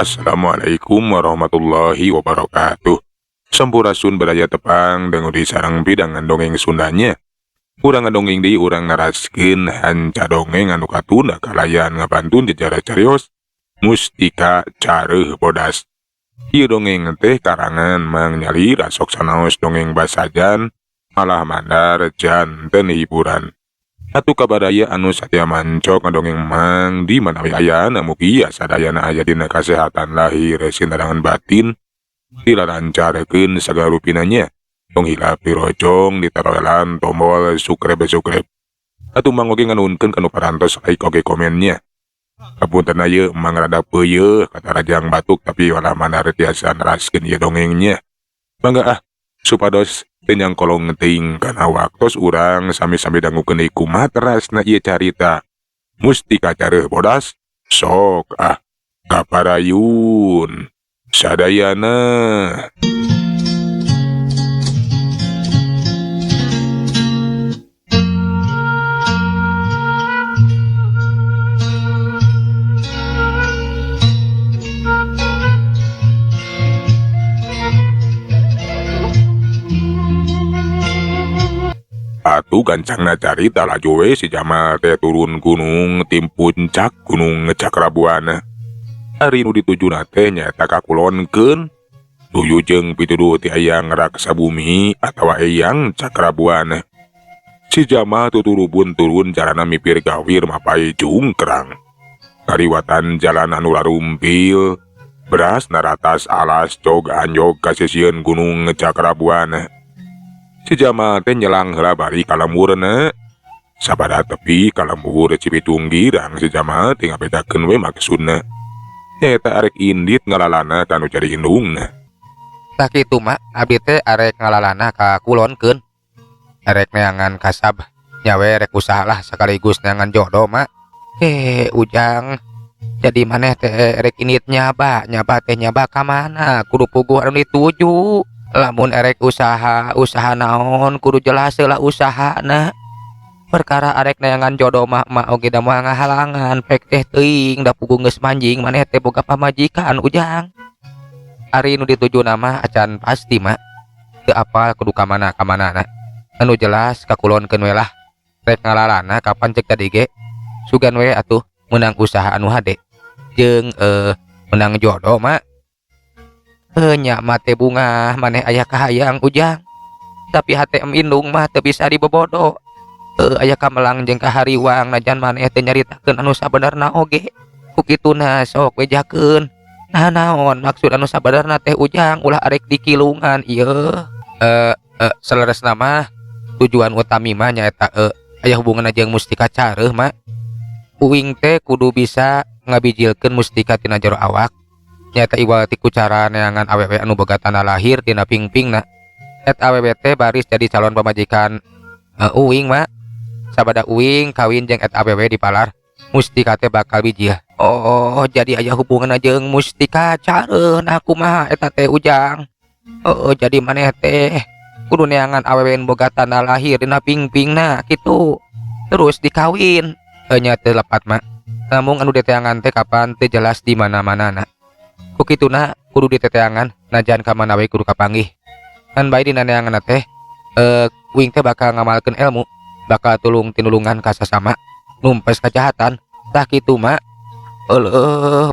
Assalamualaikum warahmatullahi wabarakatuh. Sampurasun beraya tepang dengan di sarang bidangan dongeng Sundanya. Urang ngadongeng di urang naraskeun hanca dongeng anu katunda kalayan ngabantun jejaring carios Mustika Careuh Bodas. Ieu dongeng teh karangan Mang Nyali rasok sanaos dongeng basajan malah mandar janten hiburan. Atuh kabadaya anu satya mancok ngadongeng Mang di manawi ayana mugi sadayana aya dina kasehatan lahir sindarangan batin dilancarkeun sagala rupinanya. Tong hilap dirojong ditaroelan tombol subscribe. Atuh Mang oge nganunkeun kanu parantos like oge komennya. Kapunten ieu Mang rada peuyeuh kata rajang batuk tapi walah mandar tiasa neraskeun ieu dongengnya. Mangga supados teu nyangkolong teuing kana waktos urang sami-sami dangukeun deui kumaha terasna ieu carita Mustika Careuh Bodas. Sok kaparayun sadayana. Atuh gancangna carita laju we si Jamal teh turun gunung tim puncak Gunung Cakrabuana. Ari nu ditujuna teh nyaeta kakulonkeun tuyu jeung pituduh ti Eyang Raksa Bumi atawa Eyang Cakrabuana. Si Jamal tuturubun turun jalana mipir gawir mapai jungkrang. Kariwatan jalan anu larumpil beras naratas alas cog anjog kasisieun Gunung Cakrabuana. Si Jamal teh nyelang heula bari ka lemurna. Sabada tepi ka lembur Cibitung girang si Jamal teh ngabedakeun we maksudna. Nyaeta arek indit ngalalana kanu jadi indungna. Tah kitu mak, abdi teh arek ngalalana ka kulonkeun. Arek neangan kasab, nyawe rek usaha lah sekaligus neangan jodoh mak. Ujang. Jadi maneh teh rek indit nyaba teh nyaba ka mana? Kudu puguh anu dituju. Lamun erek usaha naon kudu jelas heula usahana. Perkara arek neangan jodoh mak oge da moal ngahalangan pek teh teuing da puguh geus manjing maneh teh boga pamajikan Ujang. Ari nu dituju nama acan pasti mak. Teu apal kudu ka manana. Anu jelas kakulonkeun we lah. Rek ngalalana kapan cek tadi ge. Sugan we atuh menang usaha anu hade. Jeung menang jodoh mak. Nya mate bunga maneh aya kahayang Ujang. Tapi hate indung mah teu bisa dibebodo. Aya kamelang jeung kahariwang najan maneh teu nyaritakeun anu sabenerna oge. Ku kituna sok wejakeun. Nah naon maksud anu sabenerna teh Ujang ulah arek dikilungan ieu. Saleresna mah tujuan utami mah nyaeta aya hubunganna jeung Mustika Careuh mah. Uing teh kudu bisa ngabijilkeun mustika tina jero awak. Nyata iwal ti ku cara neangan awewe anu boga tanda lahir dina pingpingna. Awewe teh baris jadi calon pamajikan uing mak. Sabada uing kawin jeung awewe dipalar, mustika teh bakal bijil. Oh, jadi aya hubungan jeung Mustika Careuh nah kumaha eta teh Ujang. Jadi maneh teh kudu neangan awewe boga tanda lahir dina pingpingna kitu. Terus dikawin. Nya teu lepat mak. Namun anu diteangan teh kapan teu jelas di mana-manana. Kukituna kudu diteteangan najan ka mana we kudu kapanggih. Kan bae dina neangan teh uing teh bakal ngamalkeun ilmu, bakal tulung tinulungan ka sasama, numpes kajahatan. Tah kitu mak.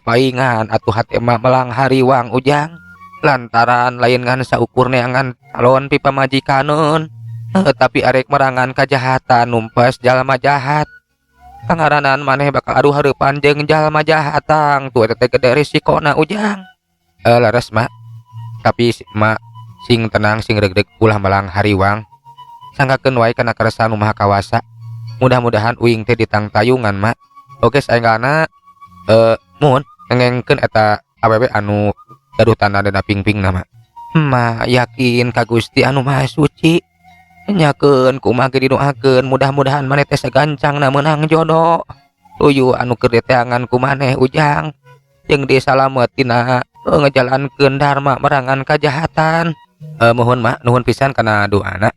Paingan atuh hate mah melang hariwang Ujang. Lantaran lain ngan saukur neangan calon pipamajikaneun. Tapi arek merangan kajahatan numpes jalma jahat. Pangaranan maneh bakal aduh hareupan jeung jalma jahatang tuh eta teh gede risikona Ujang. Leres mak. Tapi mak sing tenang sing regdeg ulah melang hariwang. Sanggakeun wae kana keresan nu maha kawasa. Mudah-mudahan uing teh ditangtayungan mak. Oge saenggana mun ngengkeun eta awewe anu gaduh tanda dina pingpingna mak. Yakin ka Gusti anu Maha Suci. Nyakeun kumaha ge didoakeun mudah-mudahan maneh teh sagancangna meunang jodoh. Tuyu anu keur diteangan ku maneh Ujang jeung disalametina ngajalankeun dharma merangan kajahatan. Mohon mak nuhun pisan kana doana.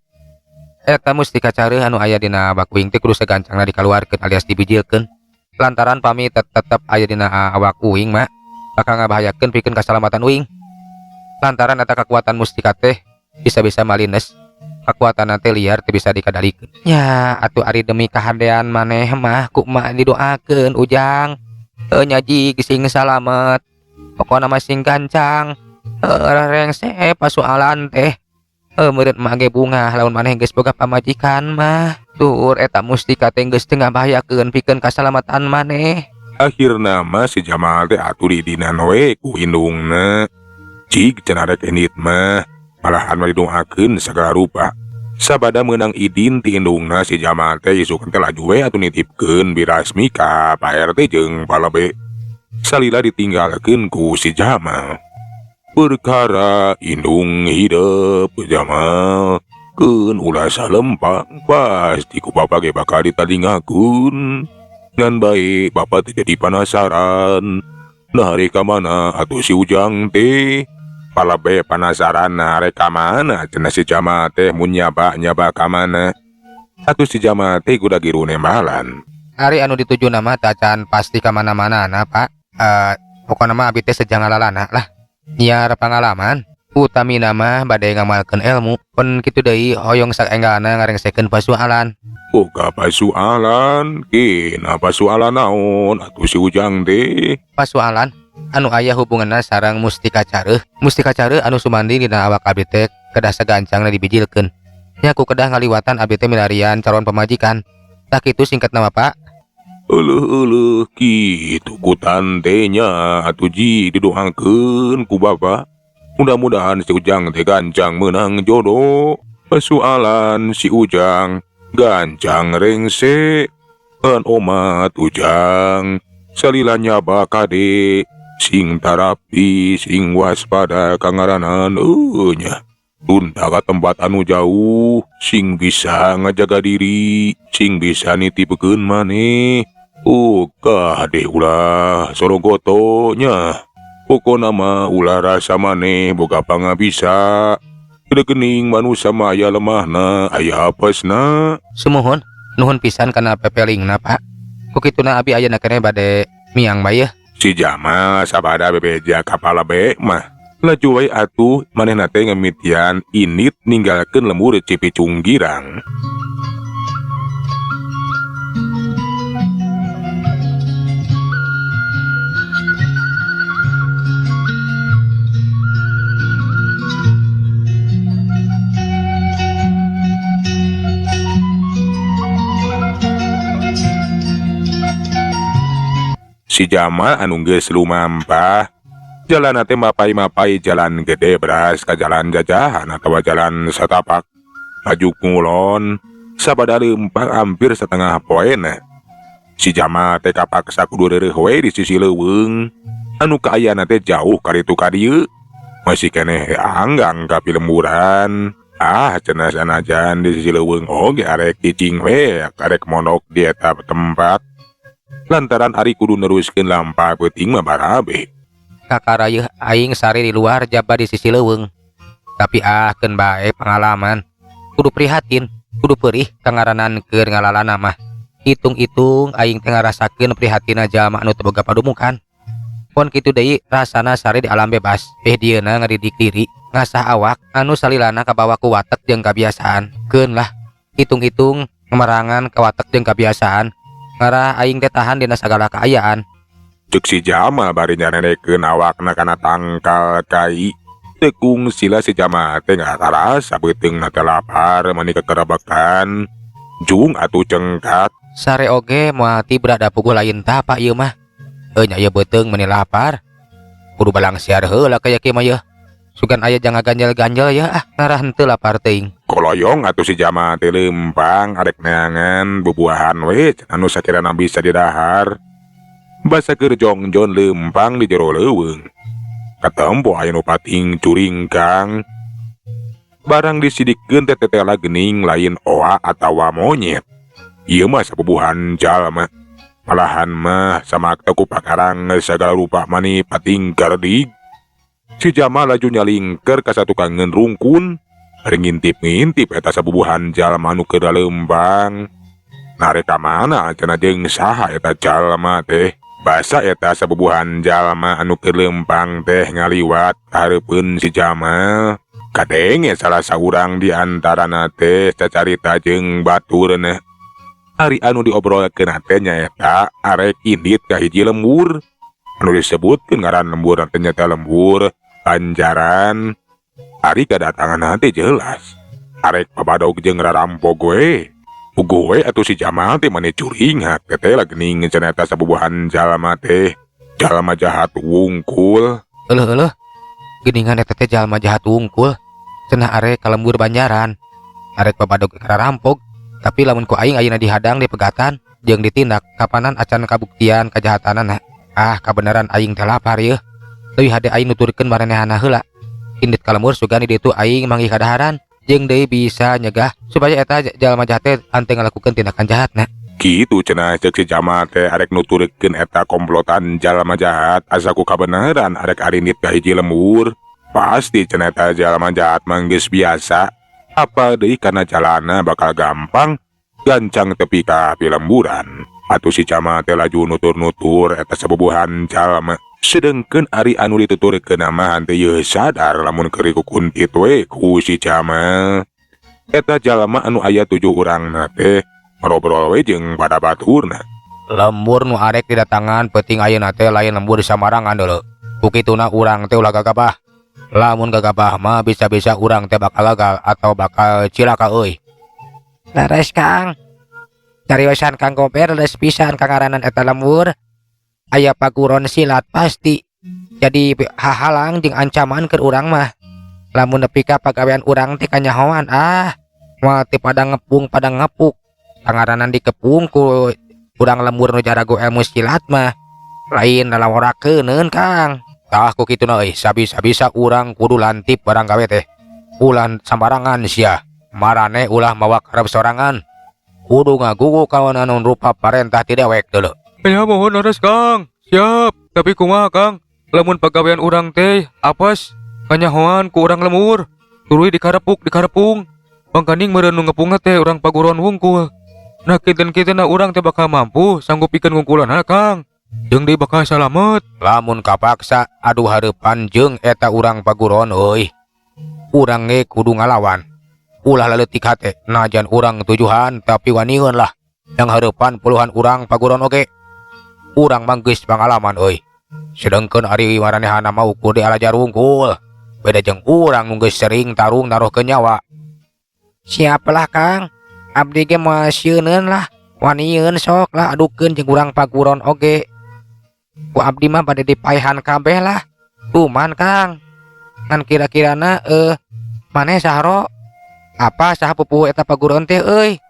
Eta Mustika Careuh anu aya dina bak uing teh kudu sagancangna dikaluarkeun alias dibijilkeun. Lantaran pami tetep aya dina awak uing mak. bakal ngabahayakeun pikeun kasalamatan uing. Lantaran eta kekuatan mustika teh bisa-bisa malines, kekuatan teh liar teu bisa dikadalikeun. Ya, atuh ari demi kahadean maneh mah kumaha didoakeun Ujang. Nyaji sing salamet. Pokona mah sing gancang. Rengse pasualan teh. Meureun mah ge bunga lamun maneh geus boga pamajikan mah. Tur eta mustika teh geus teu ngabahayakeun pikeun kasalamatan maneh. Akhirna mah si Jamal teh atuh di dina we ku indungna. Cik cenah rek enit mah malahan didoakeun sagala rupa. Sabada meunang idin ti indungna si Jamal teh isukeun teh laju we atuh nitipkeun birasmi ka Pak RT jeung Palabe. Salila ditinggalkeun ku si Jamal. Perkara indung hidup Jamal keun ulah salempang pasti ku bapak ge bakal ditalingakeun. Ngan bae bapak teh jadi penasaran. Nah reka mana atuh si Ujang teh? Palabe penasaran nah reka mana cenah si Jamal teh mun nyaba ka mana. Atuh si Jamal teh kuda giru nembalan. Ari anu dituju nama tacan pasti ka mana-mana na Pak. Pokona mah abi teh sejang ngalalana lah. Nyiar pangalaman, utami nama bade ngamalkeun ilmu. Pun kitu deui hoyong saenggana ngarengsekeun pasualan. Boga pasualan, kena pasualan naon atuh si Ujang teh? Pasualan anu aya hubunganna sareng mustika careuh. Mustika careuh anu sumandi dina awak abdi teh kedah sagancangna dibijilkeun. Nya ku kedah ngaliwatan abdi teh milarian calon pamajikan. Tah kitu singkat nama Pak. Eueuh kitu ku tantenya atuh ji didoakeun ku Bapak. Mudah-mudahan si Ujang teh gancang menang jodoh. Pasualan si Ujang gancang rengse. An omat Ujang salila nyaba kade sing tarapi sing waspada kangaranan nya. Tunta ka tempat anu jauh sing bisa ngajaga diri sing bisa nitipkeun maneh. Kade ulah sorogotonya. Pokona mah ulah rasa maneh boga pangabisa. Teu geuning manusia mah aya lemahna, aya apesna. Sumuhun, nuhun pisan kana pepelingna Pak. Ku kituna abi ayeuna keneh bade miang bae. Si Jamal sabada bebeja ka Palabe mah. Laju wae atuh manehna teh ngemitian init ninggalkeun lembur Cipicung girang. Si Jamal anu geus lumampah jalan teh mapai-mapai jalan gede beras ka jalan jajahan atawa jalan satapak. Maju ngulon sabada leumpang hampir setengah poena. Si Jamal teh kapaksa kudu reureuh we di sisi leuweung anu kaayana teh jauh ka ditu ka dieu. Masih keneh anggang ka lemburan. Cenah sanajan di sisi leuweung oge arek cicing we arek monok di eta tempat. Lantaran ari kudu neruskeun lampa peuting mah barabe. Kakarayeuh aing sari di luar jaba di sisi leuweung. Tapi keun bae pengalaman. Kudu prihatin, kudu perih kangaranan keur ngalalana mah. Hitung-hitung aing teh ngarasakeun prihatina jalma anu teu boga padumukan. Pon kitu deui rasana sari di alam bebas. Dieuna ngaridik diri, ngasah awak anu salilana kabawa ku watek jeung kabiasaan. Keun lah, hitung-hitung memerangan ka watek jeung kabiasaan. Ngarah aing teh tahan dina sagala kaayaan. Cek si Jamal bari nyanenekeun awakna kana tangkal kai. Tekung sila si Jamal teh ngatarasa beuteungna teh lapar mani kekerabakan. Jung atuh cengkat. Sare oge moal ti berada pukul lain tah Pak ieu mah. Nya ieu beuteung mani lapar. Kudu balang siar heula kaya kieu mah yeuh. Sugan aya jangan ganjel-ganjel ya ngarah henteu lapar teuing. Koloyong atuh si Jamal teh leumpang arek neangan bubuahan we anu sakirana bisa didahar. Basa keur jongjon leumpang di jero leuweung. Katempo aya nu pating curingkang. Barang disidikeun teh tetela geuning lain oa atawa monyet. Ieu mah sabubuhan jalma. Malahan mah samakta ku pakarang sagala rupa mani pating kardig. Si Jamal laju nyalingker ka satu kangen rungkun. Ngintip-ngintip eta sabubuhan jalma anu keur leumpang. Nareka mana cenah jeung saha eta jalma teh? Basa eta sabubuhan jalma anu keur lempang teh ngaliwat hareupeun si Jamal. Kadenge salah saurang di antarana teh cacarita jeung baturna. Ari anu diobrolkeun teh nyaeta arek indit ka hiji lembur. Anu disebutkeun ngaran lembur teh nyaeta lembur Banjaran. Ari kedatangan teh jelas arek pabadog jeung rarampok we. Ugowe atuh si Jamal teh mane curing hak teh lagi ceneta sabubuhan jalma teh jalma jahat wungkul. Eueuh geuningan eta teh jalma jahat wungkul cenah arek ka lembur Banjaran arek pabadog rarampok. Tapi lamun ku aing ayeuna dihadang di pegatan jeung ditindak kapanan acan kabuktian kajahatanana. Kabeneran aing teh lapar yeuh. Leuwih hade aing nuturkeun maranehana heula. Indit ka lembur sugani ditu aing manggi kadaharan jeung deui bisa nyegah supaya eta jalma jahat teh henteu ngalakukeun tindakan jahatna. Kitu cenah ceuk si Jamal teh arek nuturkeun eta komplotan jalma jahat asa ku kabeneran arek arindit ka hiji lembur. Pasti cenah eta jalma jahat mah geus biasa. Apa deui kana jalana bakal gampang gancang tepi ka pilemburan. Atuh si Jamal teh laju nutur-nutur eta sabubuhan jalma. Sedengkeun ari anu dituturkeun mah henteu yeuh sadar lamun keur kuntit we ku si Jamal. Eta jalma anu aya 7 urangna teh ngobrol we jeung pada baturna. Lembur nu arek didatangan peuting ayeuna teh lain lembur di Samarangan deuleu. Kukituna urang teh ulah gagabah. Lamun gagabah mah bisa-bisa urang teh bakal gagal atau bakal cilaka euy. Leres Kang. Cariosan Kang Gober leus pisan kangaranan eta lembur. Aya paguron silat pasti jadi hahalang jeung ancaman keur urang mah. Lamun nepi ka pagawean urang teh kanyahoan moal teh pada ngepuk. Kangaranan dikepung ku urang lembur nu jarago ilmu silat mah lain lalaworakeuneun Kang. Tah ku kituna euy sabisa-bisa urang kudu lantip barang gawe teh. Ulah sambarangan sia. Marane ulah mawa karep sorangan. Kudu ngagugu kawan anu rupa parentah ti dewek deuleu. Ya mohon leres Kang. Siap. Tapi kumaha Kang? Lamun pagawean urang teh apes kanyahoan ku urang lembur. Tuluy dikarepung. Pangkaning meureun nu ngepung teh urang paguron wungkul. Nah kinten-kintenna urang teh bakal mampu sanggup pikeun wungkulanna Kang. Jeung deui bakal salamet. Lamun kapaksa adu hareupan jeung eta urang paguron euy. Urang ge kudu ngalawan. Ulah leutik hate najan urang tujuhan tapi wanieun lah. Yang hareupan puluhan urang paguron oge. Urang mah geus pangalaman euy. Sedengkeun ari maranehana mah ukur di alajar wungkul. Beda jeung urang nu geus sering tarung naruhkeun nyawa. Siapalah Kang. Abdi ge moal sieuneun lah. Wanieun sok lah adukeun jeung urang paguron oge. Ku abdi mah bade dipaehan kabeh lah. Tuman Kang. Ngan kira-kirana maneh saharo apa saha pupuh eta paguron teh euy?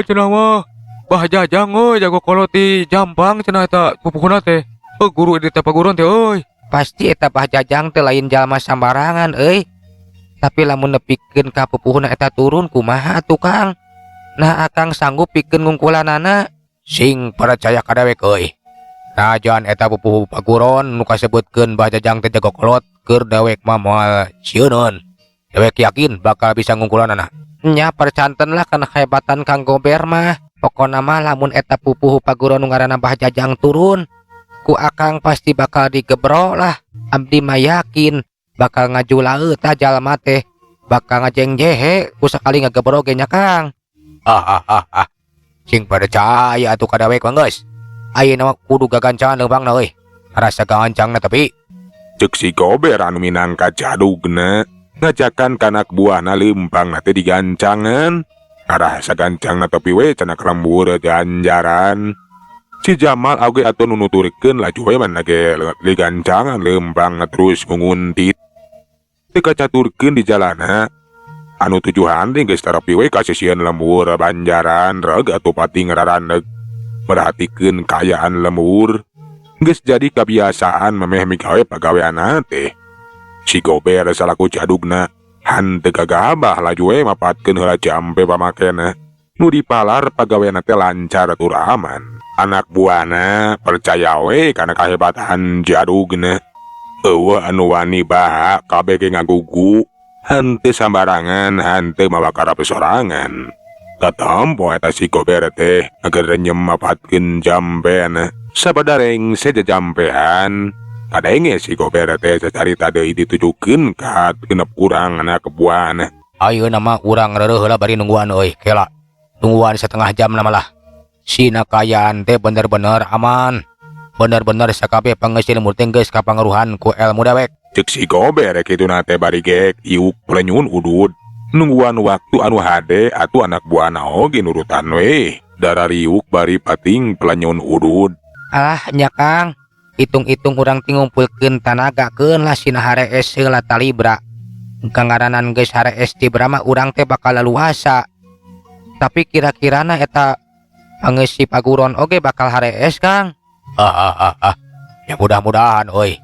Cenah mah Bah Jajang euy jago kolot ti Jampang cenah eta pupuhna teh. Guru di eta paguron teh euy. Pasti eta Bah Jajang teh lain jalma sambarangan euy. Tapi lamun nepikeun ka pupuhna eta turun kumaha atuh Kang? Nah akang sanggup pikeun ngungkulanana? Sing percaya ka dewek euy. Najan eta pupuh paguron nu kasebutkeun Bah Jajang teh jago kolot keur dewek mah moal sieuneun. Dewek yakin bakal bisa ngungkulanana. Nya percanten lah kana kehebatan Kang Gober mah. Pokona mah lamun eta pupuh paguron nu ngaranna Bah Jajang turun, ku akang pasti bakal digebro lah. Abdi mah yakin bakal ngajulaeu ta jalma teh, bakal ngajengjehe ku sakali ngagebro ge nya Kang. Sing percaya atuh ka dewek mah geus. Ayeuna mah kudu gagancangan leumpangna euy. Rasa gancangna tapi Ceuk si Gober anu minangka jadugna ngajakan kanak buahna leumpang teh digancangan. Arah sagancangna topi we cenah lembur Banjaran. Si Jamal oge atuh nu nuturkeun laju we mana ge digancangan leumpang terus nguntit. Teu kacaturkeun di jalana anu tujuan teh geus terepi we ka sisieun lembur Banjaran reg atuh pati ngararaneg. Merhatikeun kaayaan lembur geus jadi kebiasaan memeh migawe pagaweanna teh. Si Gober salaku jadugna henteu gagabah laju we mapatkeun heula jampe pamakena. Nu dipalar pagaweanna teh lancar tur aman. Anak buahna percaya we kana kahebatan jadugna. Eueuh anu wani baha kabeh ge ngagugu. Henteu sambarangan, henteu mawa karep sorangan. Tatampo eta si Gober teh agar renyem mapatkeun jampena. Sabadareng sejajampean kadenge si Gober teh sacarita deui ditujukeun ka genep urang anak kebuana. Ayeuna mah urang reureuh heula bari nungguan euy, kela. Tungguan setengah jam na malah. Sina kayaan teh bener-bener aman. Bener-bener sakabeh pangeus ilmu teh geus kapangaruhan ku ilmu dewek. Cek si Gober kituna teh bari gek iuk pelenyun udud. Nungguan waktu anu hade atuh anak buana oge nurutan we. Darariuk bari pating pelenyun udud. Alah nya Kang, hitung-hitung urang tingumpulkeun tanagakeun lah sina harees heula talibra. Kangaranan geus harees tibra mah urang teh bakal leluasa. Tapi kira-kirana eta pangeus si paguron oge bakal harees Kang. Ya mudah-mudahan euy.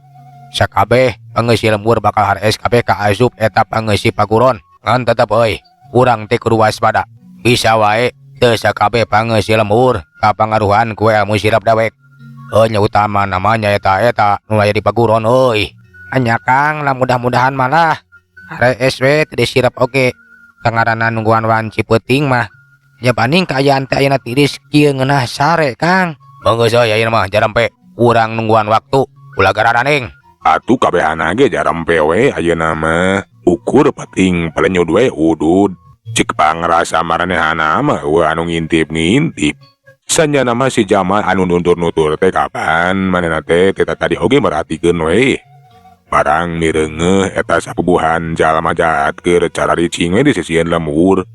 Sakabeh pangeus si lembur bakal harees kabeh ka asup eta pangeus si paguron. Ngan tetep euy, urang teh kudu waspada. Bisa wae teu sakabeh pangeus si lembur kapangaruhan ku ilmu sirap dewek. Nya utama namanya eta nu aya di paguron euy. Anya Kang, lah mudah-mudahan malah harees we teu disirap oge. Kangaranan nungguan wan Cipeuting mah nya banding kaayaan teh ayeuna tiris kieu ngeunah sare Kang. Manggeus euy ayeuna mah jarampe urang nungguan waktu ulah garaneng. Atuh kabehana ge jarampe we ayeuna mah ukur pating pelenyud we udud. Cek pangrasa maranehana mah anu ngintip-ngintip. Sanyana mah si Jamal anu nutur-nutur teh kapan manehna teh tadi oge merhatikeun we. Barang mireungeuh eta sapubuhan jalma jahat keur cara ricing we disisieun lembur.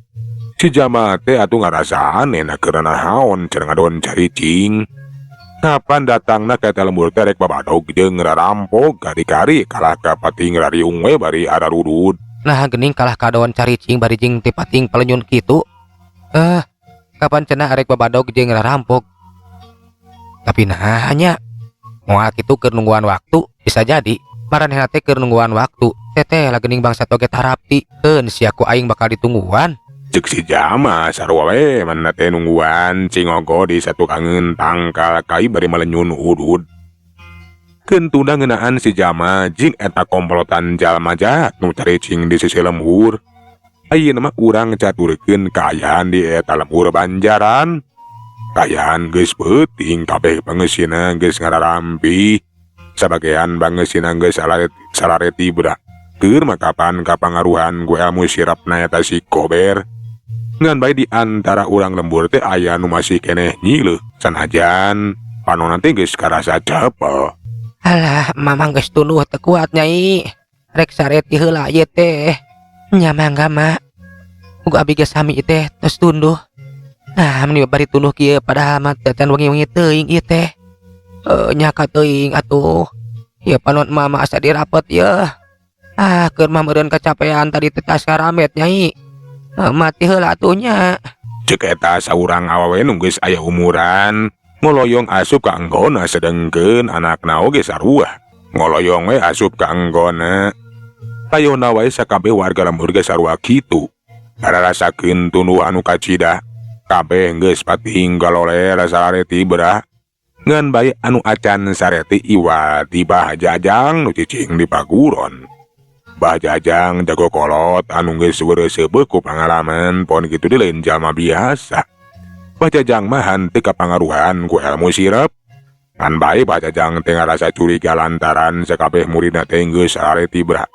Si Jamal teh atuh ngarasaan enak keur nahaon cenah ngadon caricing. Kapan datangna ka eta lembur teh rek babadog jeung ngarampok kari-kari kalah ka pating rariung we bari ararudud. Nah geuning kalah kadoan caricing bari jeung ti pating pelenyun kitu. Kapan cenah arek babadog jeung ngarampok. Tapi nah nya moal kitu keur nungguan waktu bisa jadi maranehna teh keur nungguan waktu. Teteh lah geuning bangsat oge tarapti keun sia ku aing bakal ditungguan. Cek si Jama sarua we manehna teh nungguan cingogo di satu kangen tangkal kai bari malenyun udud. Keun tunda ngeunaan si Jama jeung eta komplotan jalma jahat nu caricing di sisi lembur. Ayeuna mah urang caturkeun kaayaan di eta lembur Banjaran. Kaayaan geus peuting kabeh pangeusina geus ngararampi. Sabagean pangeusina geus salareti budak. Keur makapan kapangaruhan ku ilmu sirapna eta si Gober. Ngan bae di antara urang lembur teh aya nu masih keneh nyileuh sanajan panonna teh geus karasa cepel. Alah mamang geus tunduh teu kuat Nyai. Rek sareti heula ieu teh. Nya mangga mak. Uga abi geus sami teh tos tunduh. Nah meni bari tunduh kieu padahal mah teh wengi-wengi teuing ieu teh. Nya ka teuing atuh. Ieu panon mama asa dirapet yeuh. Keur mah meureun kacapean tadi teh tas karamet Nyai. Mati heula atuh nya. Ceuk eta saurang awewe nu geus aya umuran ngoloyong asup ka anggona sedengkeun anakna oge sarua ngoloyong we asup ka anggona. Tayona wae sakabeh warga lembur geus sarua kitu. Rarasakeun tunduh anu kacida. Kabeh geus pating galoler sarareti beurah. Ngan bae anu acan sareti iwa ti Bah Jajang nu cicing di paguron. Bah Jajang jago kolot anu geus weureuseuh ku pangalaman pon kitu di lain jalma biasa. Bah Jajang mah henteu kapangaruhan ku ilmu sirep. Ngan bae Bah Jajang teh ngarasa curiga lantaran sakabeh muridna teh geus sarareti beurah.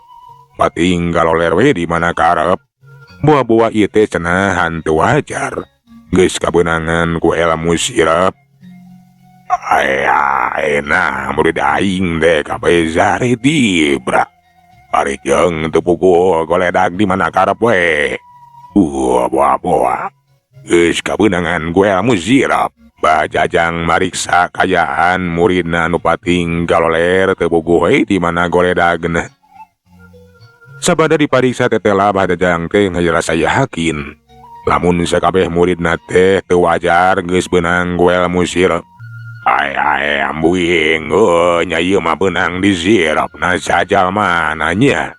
Pating galoler we di mana karep. Buah-buah ieu teh cenah henteu wajar. Geus kabeunangan ku ilmu sirep. Enak murid aing teh kabeh sarareti beurah. Ari jeung teu pukul goledak di mana karep we. Buah-buah. Geus kabeunangan ku ilmu sirep. Bah Jajang mariksa kayaan muridna nu pating galoler teu puguh we di mana goledagna. Sabada dipariksa tetela Bah Jajang teh ngarasa yakin lamun sakabeh muridna teh teu wajar geus beunang ku ilmu sirep. Ambuing, nya ieu mah beunang di sirepna sajalma nanya.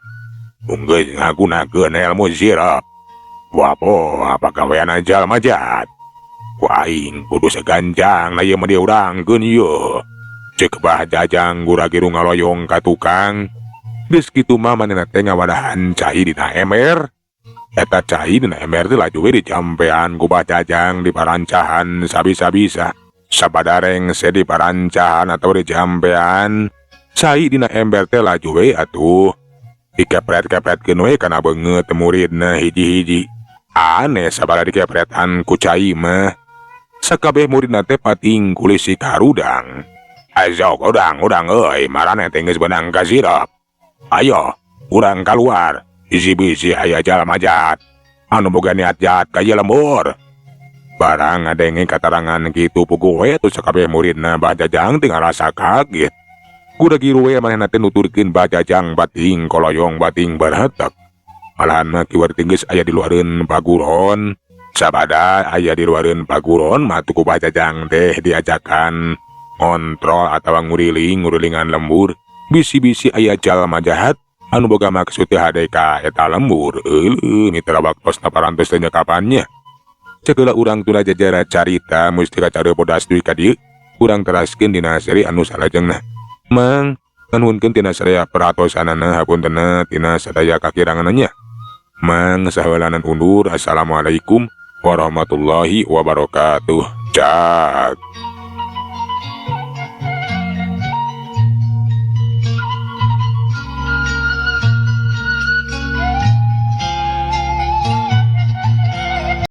Geus ngagunakeun ilmu sirep. Wapo apa gaweana jalma jahat. Ku aing kudu seganjang na ieu mah diurangkeun ieu. Ceuk Bah Jajang gura-giru ngaloyong ka tukang. Geus kitu mah manehna teh ngawadahan cai dina ember. Eta cai dina ember teh laju we dicampean ku Bah Jajang di parancahan sabisa-bisa. sabadareng sedi parancahan atau di jambean sai dina ember teh laju we atuh dikepret-kepretkeun we kana beungeut muridna hiji-hiji. Aneh sabada dikepretan ku cai mah sakabeh muridna teh pating kulis si karudang. Azok udang euy marane teh geus beunang ka sirop. Ayo urang keluar bisi-bisi aya jalma jahat anu boga niat jahat ka ieu lembur. Barang ngadenge katarangan kitu puguh we tuh sakabeh muridna Bajajang teu ngarasa kaget. Kuda giru we manehna teh nuturkeun Bajajang bating koloyong bating berhatek. Malahan mah kiwar geus aya di luareun paguron. Sabada aya di luareun paguron mah tuku Bajajang teh diajakan ngontrol atawa nguriling-ngurilingan lembur. Bisi-bisi aya jalma jahat anu boga maksud teh hade ka eta lembur. Mitra baktosna parantos teh nyekapannya. Cegeula urang tuna jajara carita mustika cara bodas duit ka dieu. Urang teraskeun dina seri anu salajengna. Mang nuhunkeun tina sadaya peratosanana hapuntenna tina sadaya kakirangannya. Mang saheulanan undur. Assalamualaikum warahmatullahi wabarakatuh. Cak.